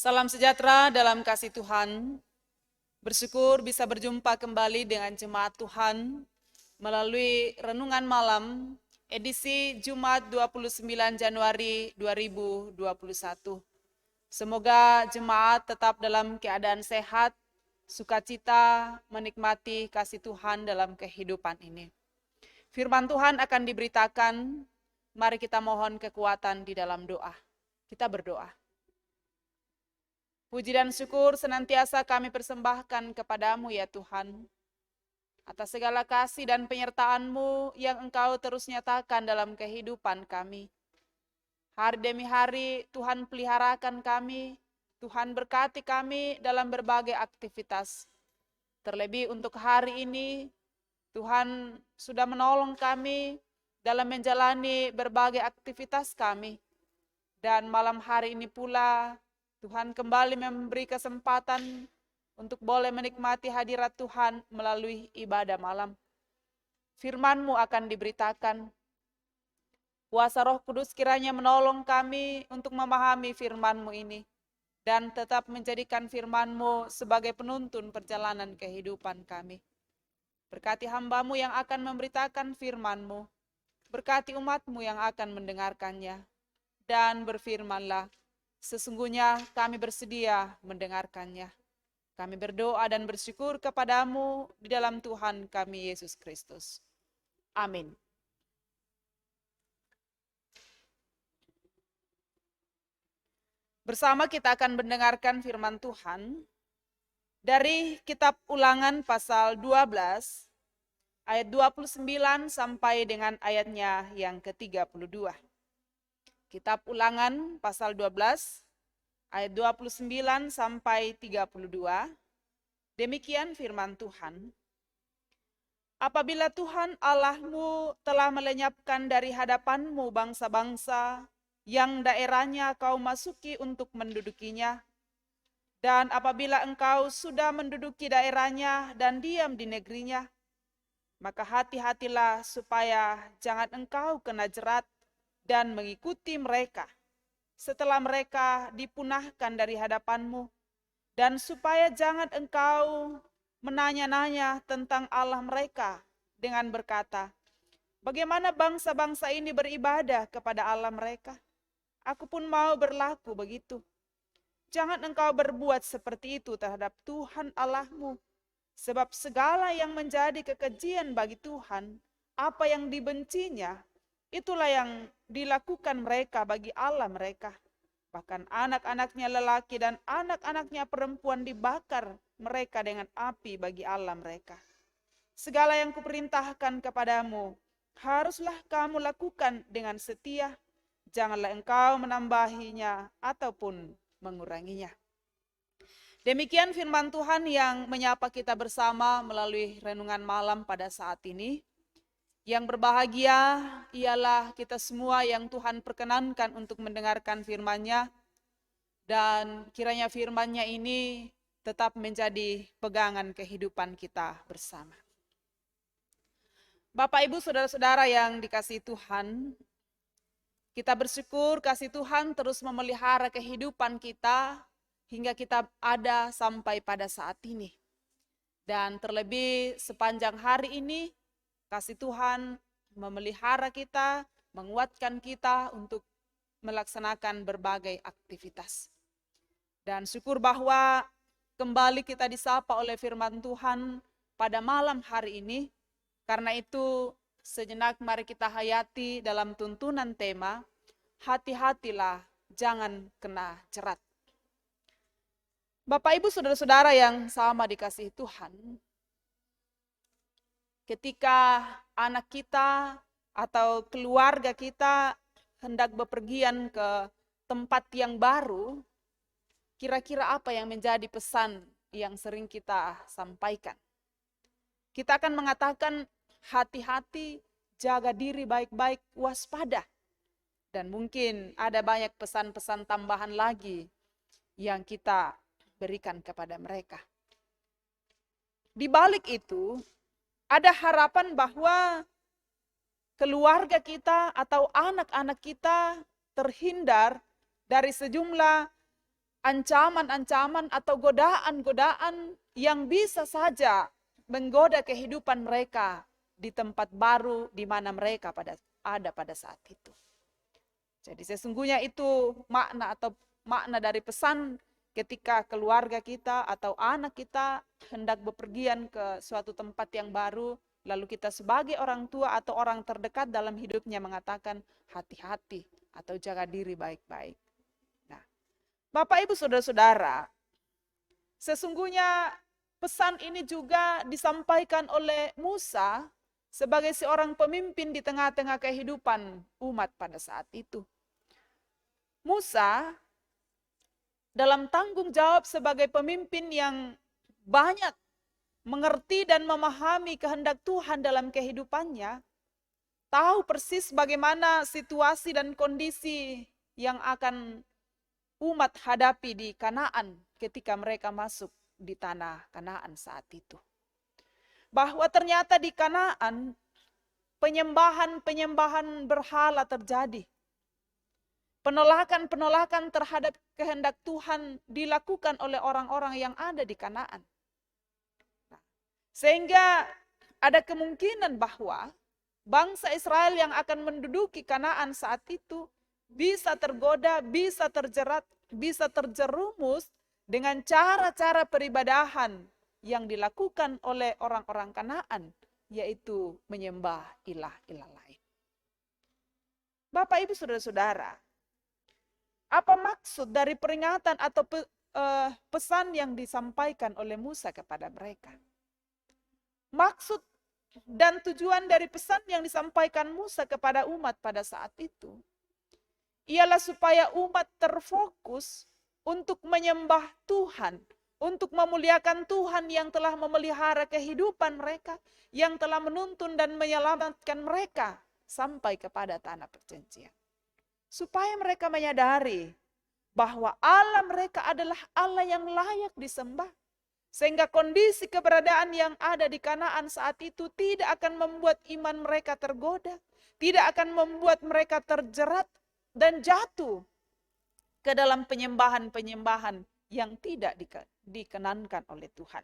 Salam sejahtera dalam kasih Tuhan. Bersyukur bisa berjumpa kembali dengan jemaat Tuhan melalui renungan malam edisi Jumat 29 Januari 2021. Semoga jemaat tetap dalam keadaan sehat, sukacita, menikmati kasih Tuhan dalam kehidupan ini. Firman Tuhan akan diberitakan, mari kita mohon kekuatan di dalam doa. Kita berdoa. Puji dan syukur senantiasa kami persembahkan kepadamu ya Tuhan, atas segala kasih dan penyertaan-Mu yang Engkau terus nyatakan dalam kehidupan kami. Hari demi hari Tuhan peliharakan kami, Tuhan berkati kami dalam berbagai aktivitas. Terlebih untuk hari ini, Tuhan sudah menolong kami dalam menjalani berbagai aktivitas kami. Dan malam hari ini pula, Tuhan kembali memberi kesempatan untuk boleh menikmati hadirat Tuhan melalui ibadah malam. Firman-Mu akan diberitakan. Kuasa Roh Kudus kiranya menolong kami untuk memahami firman-Mu ini dan tetap menjadikan firman-Mu sebagai penuntun perjalanan kehidupan kami. Berkati hamba-Mu yang akan memberitakan firman-Mu, berkati umat-Mu yang akan mendengarkannya, dan berfirmanlah, sesungguhnya kami bersedia mendengarkannya. Kami berdoa dan bersyukur kepadamu di dalam Tuhan kami Yesus Kristus. Amin. Bersama kita akan mendengarkan firman Tuhan dari kitab Ulangan pasal 12 ayat 29 sampai dengan ayatnya yang ke-32. Kitab Ulangan pasal 12 ayat 29 sampai 32. Demikian firman Tuhan. Apabila Tuhan Allahmu telah melenyapkan dari hadapanmu bangsa-bangsa yang daerahnya kau masuki untuk mendudukinya, dan apabila engkau sudah menduduki daerahnya dan diam di negerinya, maka hati-hatilah supaya jangan engkau kena jerat dan mengikuti mereka setelah mereka dipunahkan dari hadapanmu, dan supaya jangan engkau menanya-nanya tentang Allah mereka dengan berkata, bagaimana bangsa-bangsa ini beribadah kepada Allah mereka? Aku pun mau berlaku begitu. Jangan engkau berbuat seperti itu terhadap Tuhan Allahmu, sebab segala yang menjadi kekejian bagi Tuhan, apa yang dibencinya, itulah yang dilakukan mereka bagi Allah mereka. Bahkan anak-anaknya lelaki dan anak-anaknya perempuan dibakar mereka dengan api bagi Allah mereka. Segala yang kuperintahkan kepadamu, haruslah kamu lakukan dengan setia. Janganlah engkau menambahinya ataupun menguranginya. Demikian firman Tuhan yang menyapa kita bersama melalui renungan malam pada saat ini. Yang berbahagia ialah kita semua yang Tuhan perkenankan untuk mendengarkan firman-Nya, dan kiranya firman-Nya ini tetap menjadi pegangan kehidupan kita bersama. Bapak, Ibu, saudara-saudara yang dikasihi Tuhan, kita bersyukur kasih Tuhan terus memelihara kehidupan kita hingga kita ada sampai pada saat ini. Dan terlebih sepanjang hari ini, kasih Tuhan memelihara kita, menguatkan kita untuk melaksanakan berbagai aktivitas. Dan syukur bahwa kembali kita disapa oleh firman Tuhan pada malam hari ini. Karena itu sejenak mari kita hayati dalam tuntunan tema, hati-hatilah jangan kena jerat. Bapak, Ibu, saudara-saudara yang sama dikasihi Tuhan, ketika anak kita atau keluarga kita hendak bepergian ke tempat yang baru, kira-kira apa yang menjadi pesan yang sering kita sampaikan? Kita akan mengatakan hati-hati, jaga diri baik-baik, waspada. Dan mungkin ada banyak pesan-pesan tambahan lagi yang kita berikan kepada mereka. Di balik itu, ada harapan bahwa keluarga kita atau anak-anak kita terhindar dari sejumlah ancaman-ancaman atau godaan-godaan yang bisa saja menggoda kehidupan mereka di tempat baru di mana mereka ada pada saat itu. Jadi sesungguhnya itu makna dari pesan ketika keluarga kita atau anak kita hendak bepergian ke suatu tempat yang baru, lalu kita sebagai orang tua atau orang terdekat dalam hidupnya mengatakan hati-hati atau jaga diri baik-baik. Nah, Bapak Ibu Saudara-saudara, sesungguhnya pesan ini juga disampaikan oleh Musa sebagai seorang pemimpin di tengah-tengah kehidupan umat pada saat itu. Musa dalam tanggung jawab sebagai pemimpin yang banyak mengerti dan memahami kehendak Tuhan dalam kehidupannya, tahu persis bagaimana situasi dan kondisi yang akan umat hadapi di Kanaan ketika mereka masuk di tanah Kanaan saat itu. Bahwa ternyata di Kanaan penyembahan berhala terjadi. Penolakan-penolakan terhadap kehendak Tuhan dilakukan oleh orang-orang yang ada di Kanaan. Sehingga ada kemungkinan bahwa bangsa Israel yang akan menduduki Kanaan saat itu bisa tergoda, bisa terjerat, bisa terjerumus dengan cara-cara peribadahan yang dilakukan oleh orang-orang Kanaan, yaitu menyembah ilah-ilah lain. Bapak Ibu Saudara-saudara, apa maksud dari peringatan atau pesan yang disampaikan oleh Musa kepada mereka? Maksud dan tujuan dari pesan yang disampaikan Musa kepada umat pada saat itu ialah supaya umat terfokus untuk menyembah Tuhan, untuk memuliakan Tuhan yang telah memelihara kehidupan mereka, yang telah menuntun dan menyelamatkan mereka sampai kepada tanah perjanjian. Supaya mereka menyadari bahwa Allah mereka adalah Allah yang layak disembah. Sehingga kondisi keberadaan yang ada di Kanaan saat itu tidak akan membuat iman mereka tergoda, tidak akan membuat mereka terjerat dan jatuh ke dalam penyembahan-penyembahan yang tidak dikenankan oleh Tuhan.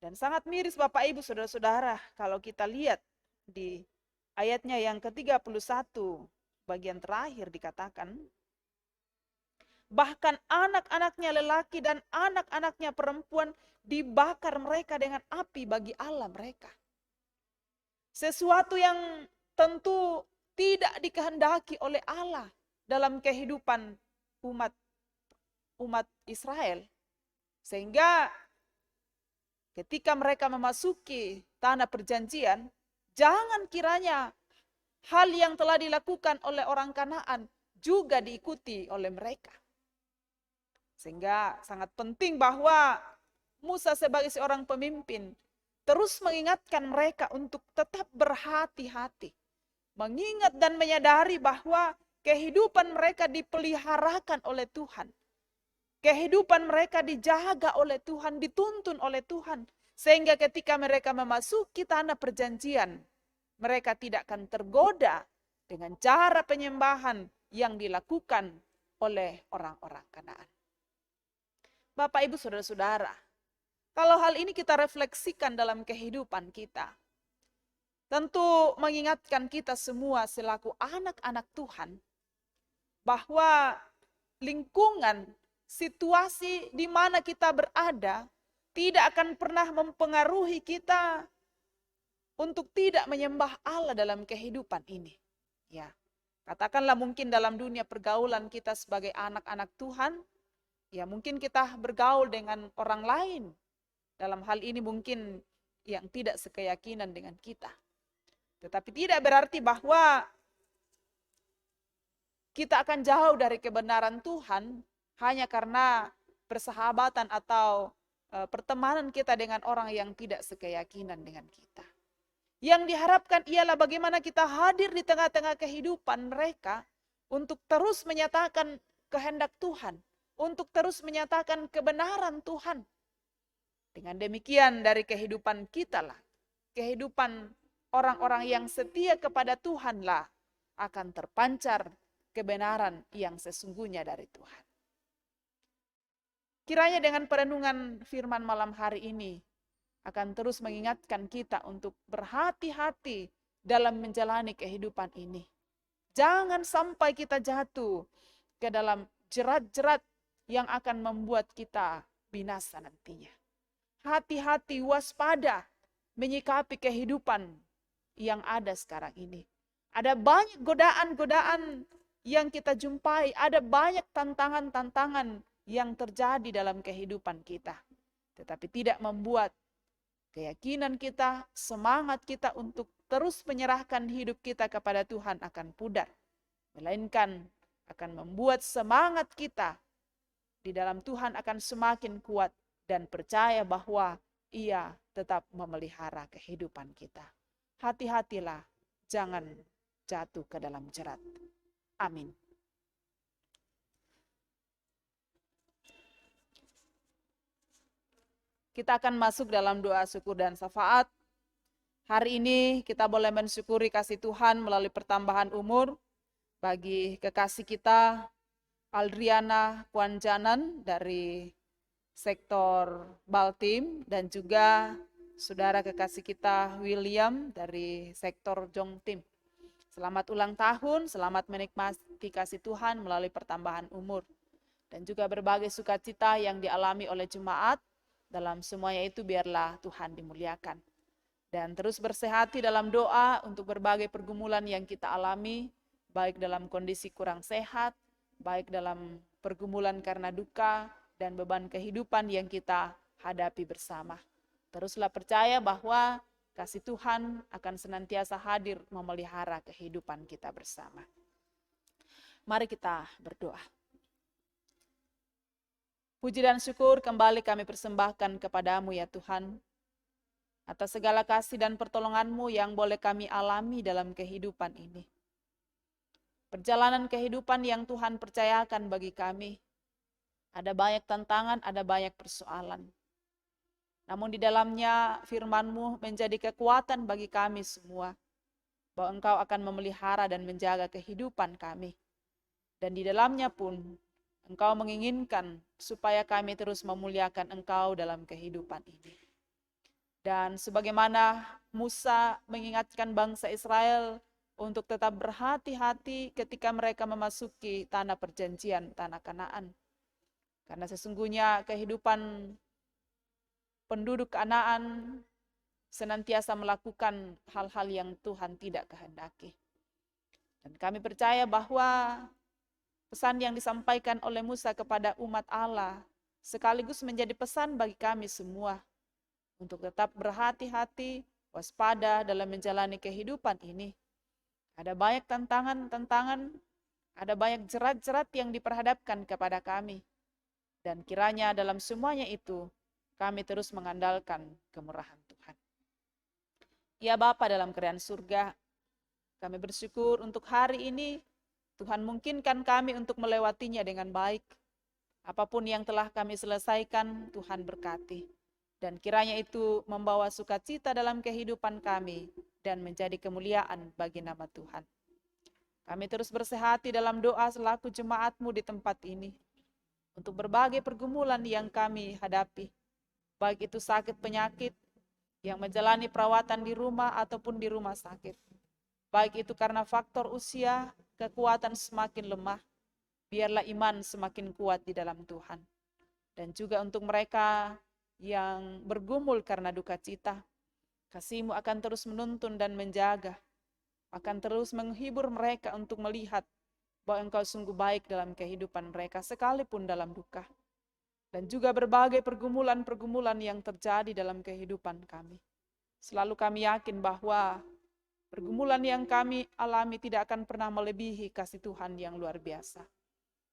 Dan sangat miris Bapak Ibu Saudara-saudara kalau kita lihat di ayatnya yang ke-31 bagian terakhir dikatakan, bahkan anak-anaknya lelaki dan anak-anaknya perempuan dibakar mereka dengan api bagi Allah mereka. Sesuatu yang tentu tidak dikehendaki oleh Allah dalam kehidupan umat Israel. Sehingga ketika mereka memasuki tanah perjanjian, jangan kiranya hal yang telah dilakukan oleh orang Kanaan juga diikuti oleh mereka. Sehingga sangat penting bahwa Musa sebagai seorang pemimpin terus mengingatkan mereka untuk tetap berhati-hati. Mengingat dan menyadari bahwa kehidupan mereka dipeliharakan oleh Tuhan. Kehidupan mereka dijaga oleh Tuhan, dituntun oleh Tuhan. Sehingga ketika mereka memasuki tanah perjanjian, mereka tidak akan tergoda dengan cara penyembahan yang dilakukan oleh orang-orang Kanaan. Bapak Ibu Saudara-saudara, kalau hal ini kita refleksikan dalam kehidupan kita, tentu mengingatkan kita semua selaku anak-anak Tuhan, bahwa lingkungan, situasi di mana kita berada, tidak akan pernah mempengaruhi kita untuk tidak menyembah Allah dalam kehidupan ini. Ya, katakanlah mungkin dalam dunia pergaulan kita sebagai anak-anak Tuhan, ya mungkin kita bergaul dengan orang lain. Dalam hal ini mungkin yang tidak sekeyakinan dengan kita. Tetapi tidak berarti bahwa kita akan jauh dari kebenaran Tuhan hanya karena persahabatan atau pertemanan kita dengan orang yang tidak sekeyakinan dengan kita. Yang diharapkan ialah bagaimana kita hadir di tengah-tengah kehidupan mereka untuk terus menyatakan kehendak Tuhan, untuk terus menyatakan kebenaran Tuhan. Dengan demikian dari kehidupan kita lah, kehidupan orang-orang yang setia kepada Tuhan lah akan terpancar kebenaran yang sesungguhnya dari Tuhan. Kiranya dengan perenungan firman malam hari ini akan terus mengingatkan kita untuk berhati-hati dalam menjalani kehidupan ini. Jangan sampai kita jatuh ke dalam jerat-jerat yang akan membuat kita binasa nantinya. Hati-hati, waspada menyikapi kehidupan yang ada sekarang ini. Ada banyak godaan-godaan yang kita jumpai, ada banyak tantangan-tantangan yang terjadi dalam kehidupan kita. Tetapi tidak membuat keyakinan kita, semangat kita untuk terus menyerahkan hidup kita kepada Tuhan akan pudar. Melainkan akan membuat semangat kita di dalam Tuhan akan semakin kuat dan percaya bahwa Ia tetap memelihara kehidupan kita. Hati-hatilah, jangan jatuh ke dalam jerat. Amin. Kita akan masuk dalam doa syukur dan syafaat. Hari ini kita boleh mensyukuri kasih Tuhan melalui pertambahan umur bagi kekasih kita Aldriana Kwanjanan dari sektor Baltim dan juga saudara kekasih kita William dari sektor Jongtim. Selamat ulang tahun, selamat menikmati kasih Tuhan melalui pertambahan umur. Dan juga berbagai sukacita yang dialami oleh jemaat. Dalam semuanya itu biarlah Tuhan dimuliakan. Dan terus bersehati dalam doa untuk berbagai pergumulan yang kita alami, baik dalam kondisi kurang sehat, baik dalam pergumulan karena duka, dan beban kehidupan yang kita hadapi bersama. Teruslah percaya bahwa kasih Tuhan akan senantiasa hadir memelihara kehidupan kita bersama. Mari kita berdoa. Puji dan syukur kembali kami persembahkan kepadamu ya Tuhan, atas segala kasih dan pertolongan-Mu yang boleh kami alami dalam kehidupan ini. Perjalanan kehidupan yang Tuhan percayakan bagi kami, ada banyak tantangan, ada banyak persoalan. Namun di dalamnya firman-Mu menjadi kekuatan bagi kami semua, bahwa Engkau akan memelihara dan menjaga kehidupan kami. Dan di dalamnya pun Engkau menginginkan supaya kami terus memuliakan Engkau dalam kehidupan ini. Dan sebagaimana Musa mengingatkan bangsa Israel untuk tetap berhati-hati ketika mereka memasuki tanah perjanjian, tanah Kanaan. Karena sesungguhnya kehidupan penduduk Kanaan senantiasa melakukan hal-hal yang Tuhan tidak kehendaki. Dan kami percaya bahwa pesan yang disampaikan oleh Musa kepada umat Allah sekaligus menjadi pesan bagi kami semua untuk tetap berhati-hati, waspada dalam menjalani kehidupan ini. Ada banyak tantangan-tantangan, ada banyak jerat-jerat yang diperhadapkan kepada kami. Dan kiranya dalam semuanya itu, kami terus mengandalkan kemurahan Tuhan. Ya Bapa dalam kerajaan surga, kami bersyukur untuk hari ini, Tuhan mungkinkan kami untuk melewatinya dengan baik. Apapun yang telah kami selesaikan, Tuhan berkati. Dan kiranya itu membawa sukacita dalam kehidupan kami dan menjadi kemuliaan bagi nama Tuhan. Kami terus bersehati dalam doa selaku jemaat-Mu di tempat ini. Untuk berbagai pergumulan yang kami hadapi. Baik itu sakit penyakit, yang menjalani perawatan di rumah ataupun di rumah sakit. Baik itu karena faktor usia, kekuatan semakin lemah, biarlah iman semakin kuat di dalam Tuhan. Dan juga untuk mereka yang bergumul karena duka cita, kasih-Mu akan terus menuntun dan menjaga, akan terus menghibur mereka untuk melihat bahwa Engkau sungguh baik dalam kehidupan mereka sekalipun dalam duka. Dan juga berbagai pergumulan-pergumulan yang terjadi dalam kehidupan kami. Selalu kami yakin bahwa pergumulan yang kami alami tidak akan pernah melebihi kasih Tuhan yang luar biasa.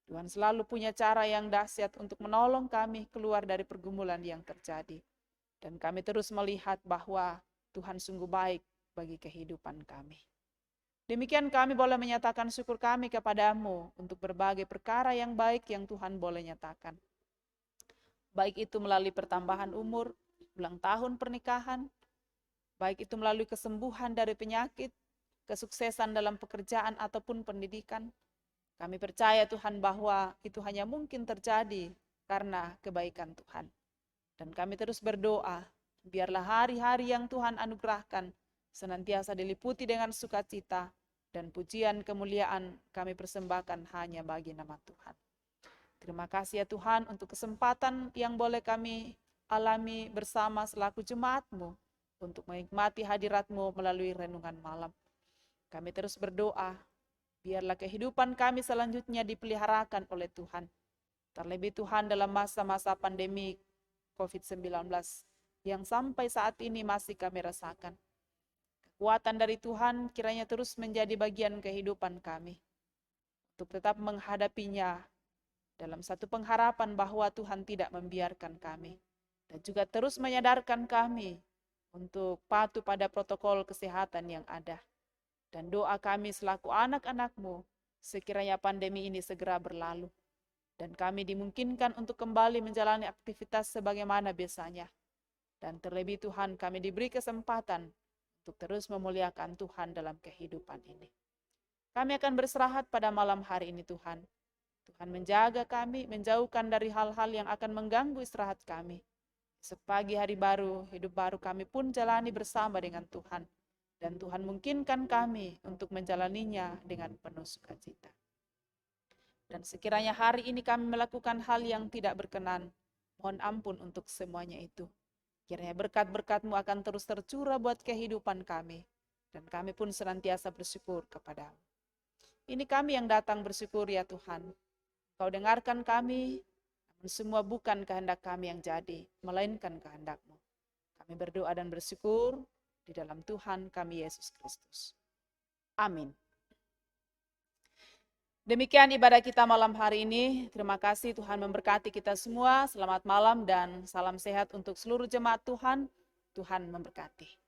Tuhan selalu punya cara yang dahsyat untuk menolong kami keluar dari pergumulan yang terjadi. Dan kami terus melihat bahwa Tuhan sungguh baik bagi kehidupan kami. Demikian kami boleh menyatakan syukur kami kepadamu untuk berbagai perkara yang baik yang Tuhan boleh nyatakan. Baik itu melalui pertambahan umur, ulang tahun pernikahan, baik itu melalui kesembuhan dari penyakit, kesuksesan dalam pekerjaan ataupun pendidikan. Kami percaya Tuhan bahwa itu hanya mungkin terjadi karena kebaikan Tuhan. Dan kami terus berdoa, biarlah hari-hari yang Tuhan anugerahkan senantiasa diliputi dengan sukacita dan pujian kemuliaan kami persembahkan hanya bagi nama Tuhan. Terima kasih ya Tuhan untuk kesempatan yang boleh kami alami bersama selaku jemaat-Mu untuk menikmati hadirat-Mu melalui renungan malam. Kami terus berdoa, biarlah kehidupan kami selanjutnya dipeliharakan oleh Tuhan. Terlebih Tuhan dalam masa-masa pandemi COVID-19 yang sampai saat ini masih kami rasakan. Kekuatan dari Tuhan kiranya terus menjadi bagian kehidupan kami untuk tetap menghadapinya dalam satu pengharapan bahwa Tuhan tidak membiarkan kami dan juga terus menyadarkan kami untuk patuh pada protokol kesehatan yang ada. Dan doa kami selaku anak-anak-Mu, sekiranya pandemi ini segera berlalu dan kami dimungkinkan untuk kembali menjalani aktivitas sebagaimana biasanya. Dan terlebih Tuhan, kami diberi kesempatan untuk terus memuliakan Tuhan dalam kehidupan ini. Kami akan beristirahat pada malam hari ini Tuhan. Tuhan menjaga kami, menjauhkan dari hal-hal yang akan mengganggu istirahat kami. Esok pagi hari baru, hidup baru kami pun jalani bersama dengan Tuhan. Dan Tuhan mungkinkan kami untuk menjalaninya dengan penuh sukacita. Dan sekiranya hari ini kami melakukan hal yang tidak berkenan, mohon ampun untuk semuanya itu. Kiranya berkat-berkat-Mu akan terus tercurah buat kehidupan kami, dan kami pun senantiasa bersyukur kepada-Mu. Ini kami yang datang bersyukur ya Tuhan. Kau dengarkan kami, namun semua bukan kehendak kami yang jadi, melainkan kehendak-Mu. Kami berdoa dan bersyukur di dalam Tuhan kami Yesus Kristus. Amin. Demikian ibadah kita malam hari ini. Terima kasih Tuhan memberkati kita semua. Selamat malam dan salam sehat untuk seluruh jemaat Tuhan. Tuhan memberkati.